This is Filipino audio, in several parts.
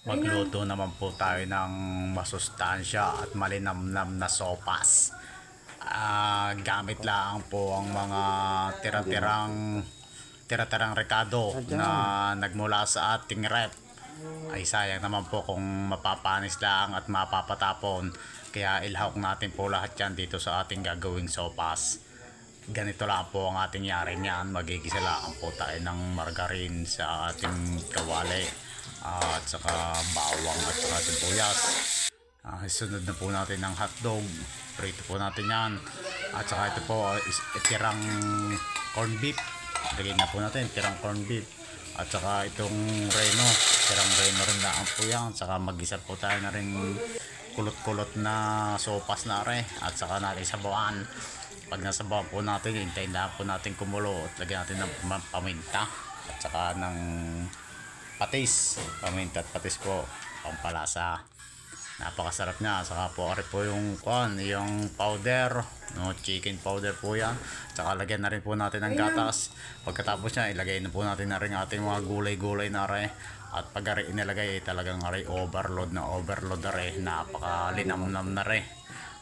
Magluto naman po tayo ng masustansya at malinamnam na sopas. Gamit lang po ang mga tira-tirang rekado na nagmula sa ating rep. Ay sayang naman po kung mapapanis lang at mapapatapon. Kaya ilahok natin po lahat yan dito sa ating gagawing sopas. Ganito lang po ang ating yari niyan. Magigisa lang po tayo ng margarine sa ating kawali, at saka bawang at saka sibuyas. Isunod na po natin ng hotdog. Prito po natin yan. At saka ito po is tirang corn beef. Lagyan na po natin tirang corn beef. At saka itong reno. Tirang reno rin lang po yan. Saka mag-isa po tayo na rin kulot-kulot na sopas na rin. At saka natin sabawan. Pag nasabawan po natin, hintayin lang po natin kumulo. At lagyan natin ng paminta. At saka ng patis. Paminta at patis po. Pampalasa. Napakasarap niya. Saka po ari po yung powder, no, chicken powder po yan. Saka lagyan na rin po natin ng gatas. Pagkatapos niya, ilagay na po natin na rin ating mga gulay-gulay na rin. At pag ari inilagay, talagang ari overload na rin. Napakalinamnam na rin.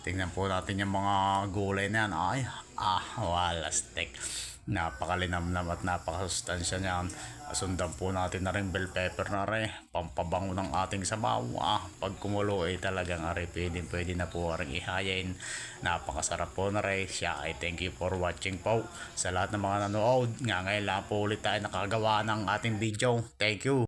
Tingnan po natin yung mga gulay na yan. Ay, wala steak. Napakalinamnam at napakasustansya niyan. Sundan po natin na rin bell pepper na rin. Pampabango ng ating sabaw. Pag kumulo ay talagang ari pwede na po rin ihayin. Napakasarap po na rin siya. Ay thank you for watching po. Sa lahat ng mga nanood, ngayon lang po ulit tayo nakagawa ng ating video. Thank you.